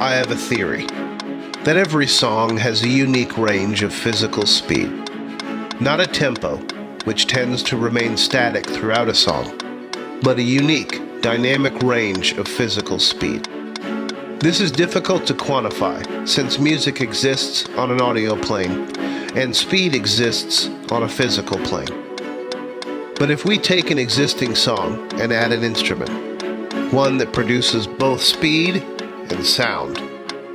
I have a theory that every song has a unique range of physical speed. Not a tempo, which tends to remain static throughout a song, but a unique, dynamic range of physical speed. This is difficult to quantify since music exists on an audio plane and speed exists on a physical plane. But if we take an existing song and add an instrument, one that produces both speed and sound,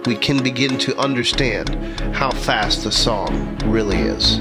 we can begin to understand how fast the song really is.